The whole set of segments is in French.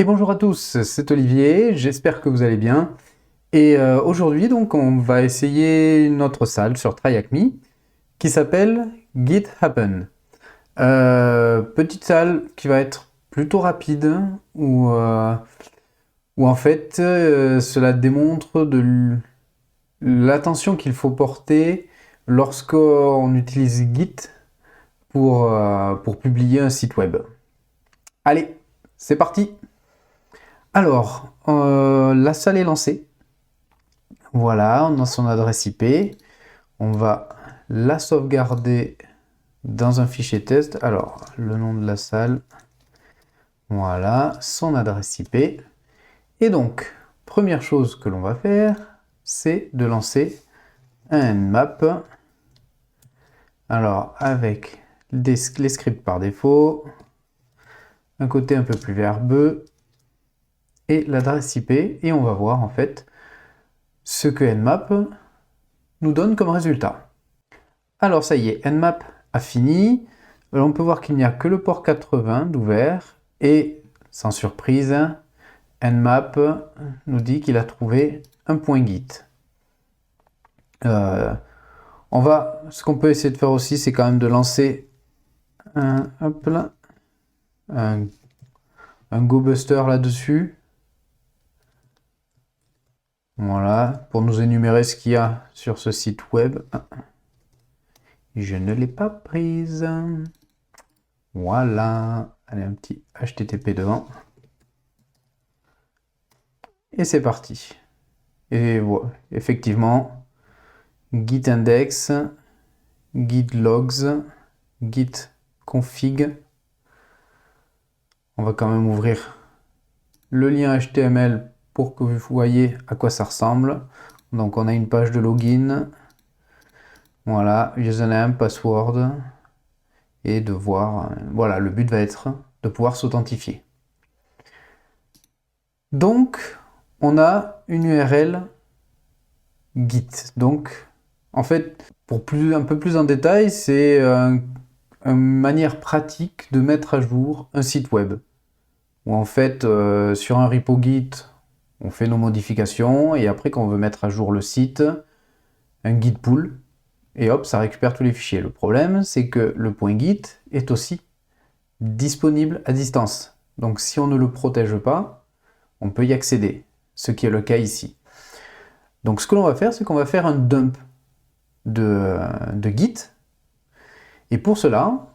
Et bonjour à tous, c'est Olivier, j'espère que vous allez bien. Et aujourd'hui, donc, on va essayer une autre salle sur TryHackMe qui s'appelle Git Happen. Petite salle qui va être plutôt rapide, où en fait, cela démontre l'attention qu'il faut porter lorsqu'on utilise Git pour publier un site web. Allez, c'est parti! Alors, la salle est lancée. Voilà, on a son adresse IP. On va la sauvegarder dans un fichier test. Alors, le nom de la salle. Voilà, son adresse IP. Et donc, première chose que l'on va faire, c'est de lancer un Nmap. Alors, avec les scripts par défaut, un côté un peu plus verbeux, et l'adresse IP. Et on va voir en fait ce que Nmap nous donne comme résultat. Alors ça y est, Nmap a fini. Alors, on peut voir qu'il n'y a que le port 80 d'ouvert et sans surprise, Nmap nous dit qu'il a trouvé un point Git. Ce qu'on peut essayer de faire aussi, c'est quand même de lancer un GoBuster là-dessus. Voilà, pour nous énumérer ce qu'il y a sur ce site web. Je ne l'ai pas prise. Voilà. Allez, un petit HTTP devant. Et c'est parti. Et voilà, effectivement, git index, git logs, git config. On va quand même ouvrir le lien HTML pour que vous voyez à quoi ça ressemble. Donc on a une page de login. Voilà, username, password. Et de voir, voilà, le but va être de pouvoir s'authentifier. Donc, on a une URL Git. Donc, en fait, pour un peu plus en détail, c'est une manière pratique de mettre à jour un site web. Où en fait, sur un repo Git, on fait nos modifications et après, quand on veut mettre à jour le site, un git pull, et hop, ça récupère tous les fichiers. Le problème, c'est que le point Git est aussi disponible à distance. Donc, si on ne le protège pas, on peut y accéder, ce qui est le cas ici. Donc, ce que l'on va faire, c'est qu'on va faire un dump de Git. Et pour cela,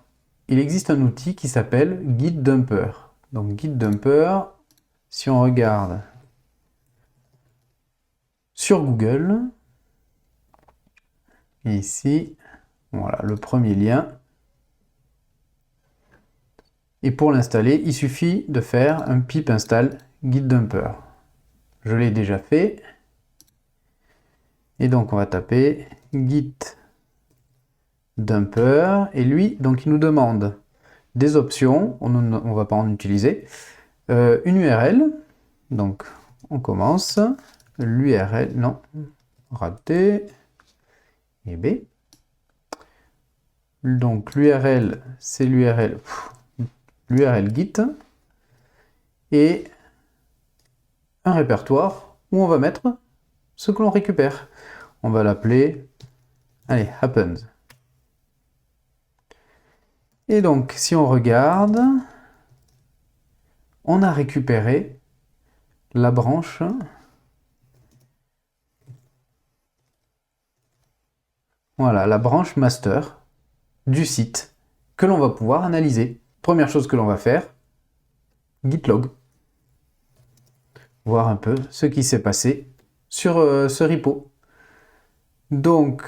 il existe un outil qui s'appelle Git Dumper. Donc, Git Dumper, si on regarde sur Google, ici, voilà le premier lien. Et pour l'installer, il suffit de faire un pip install Git Dumper. Je l'ai déjà fait. Et donc, on va taper Git Dumper. Et lui, donc, il nous demande des options. On ne va pas en utiliser. Une URL. Donc, on commence. L'URL, non, raté. Et B. Donc, l'URL, c'est l'URL Git. Et un répertoire où on va mettre ce que l'on récupère. On va l'appeler, allez, happens. Et donc, si on regarde, on a récupéré la branche master du site que l'on va pouvoir analyser. Première chose que l'on va faire, git log. Voir un peu ce qui s'est passé sur ce repo. Donc,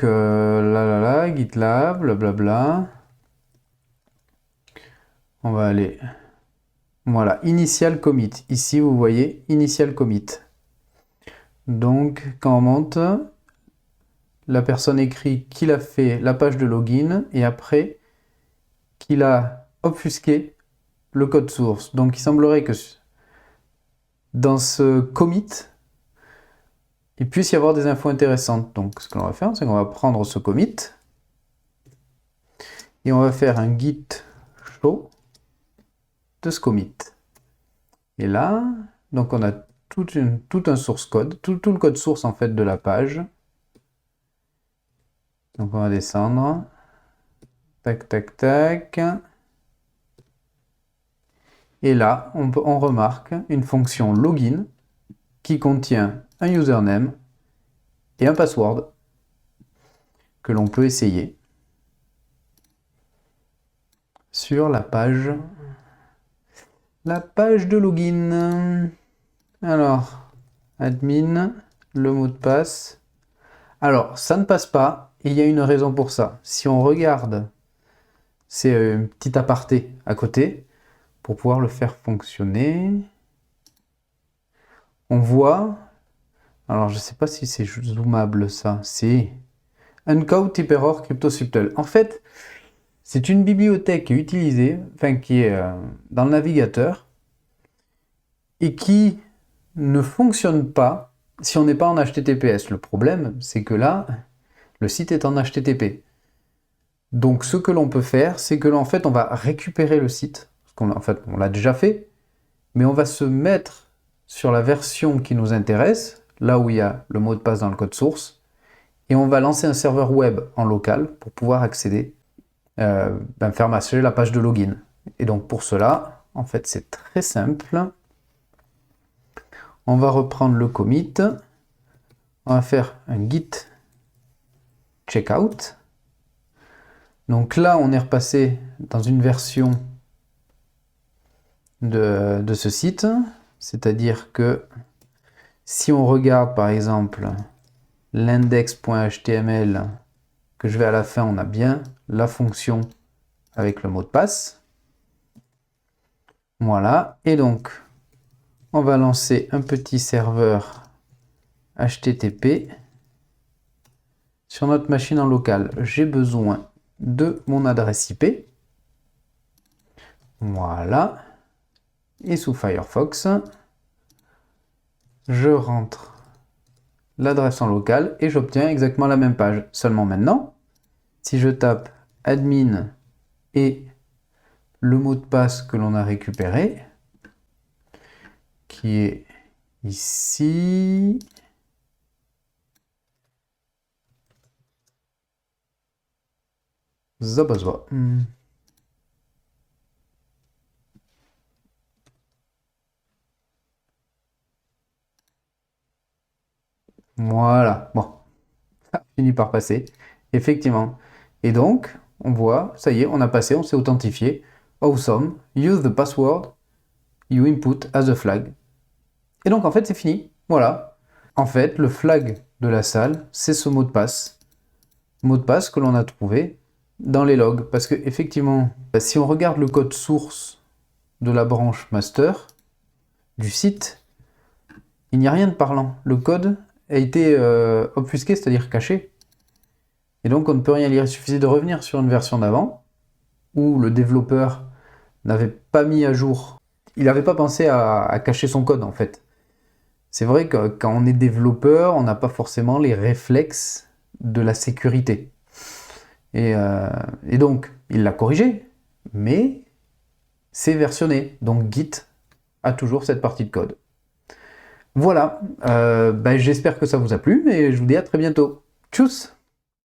GitLab, blablabla. On va aller, voilà, initial commit. Ici, vous voyez, initial commit. Donc, quand on monte, la personne écrit qu'il a fait la page de login et après, qu'il a obfusqué le code source. Donc, il semblerait que dans ce commit, il puisse y avoir des infos intéressantes. Donc, ce que l'on va faire, c'est qu'on va prendre ce commit et on va faire un git show de ce commit. Et là, donc on a tout un source code, tout le code source en fait de la page. Donc on va descendre. Tac, tac, tac. Et là, on remarque une fonction login qui contient un username et un password que l'on peut essayer sur la page de login. Alors, admin, le mot de passe. Alors, ça ne passe pas, et il y a une raison pour ça. Si on regarde, c'est un petit aparté à côté, pour pouvoir le faire fonctionner. On voit, alors je ne sais pas si c'est zoomable ça, c'est Uncode Type Error Crypto-Subtle. En fait, c'est une bibliothèque qui est utilisée, enfin qui est dans le navigateur, et qui ne fonctionne pas si on n'est pas en HTTPS. Le problème, c'est que là, le site est en HTTP. Donc ce que l'on peut faire, c'est que en fait, on va récupérer le site, en fait, on l'a déjà fait, mais on va se mettre sur la version qui nous intéresse, là où il y a le mot de passe dans le code source, et on va lancer un serveur web en local pour pouvoir accéder, faire marcher la page de login. Et donc pour cela, en fait, c'est très simple. On va reprendre le commit, on va faire un git checkout. Donc là, on est repassé dans une version de ce site, c'est-à-dire que si on regarde par exemple l'index.html que je vais à la fin, on a bien la fonction avec le mot de passe. Voilà, et donc on va lancer un petit serveur HTTP sur notre machine en local. J'ai besoin de mon adresse IP. Voilà. Et sous Firefox, je rentre l'adresse en local et j'obtiens exactement la même page. Seulement maintenant, si je tape admin et le mot de passe que l'on a récupéré, qui est ici, Zabazwa. Voilà, bon, ça finit par passer, effectivement. Et donc, on voit, ça y est, on a passé, on s'est authentifié. Awesome, use the password you input as a flag. Et donc, en fait, c'est fini, voilà. En fait, le flag de la salle, c'est ce mot de passe. Mot de passe que l'on a trouvé dans les logs. Parce que, effectivement, si on regarde le code source de la branche master du site, il n'y a rien de parlant. Le code a été obfusqué, c'est-à-dire caché. Et donc on ne peut rien lire. Il suffisait de revenir sur une version d'avant, où le développeur n'avait pas mis à jour. Il n'avait pas pensé à cacher son code en fait. C'est vrai que quand on est développeur, on n'a pas forcément les réflexes de la sécurité. Et donc, il l'a corrigé, mais c'est versionné. Donc Git a toujours cette partie de code. Voilà, j'espère que ça vous a plu et je vous dis à très bientôt. Tchuss!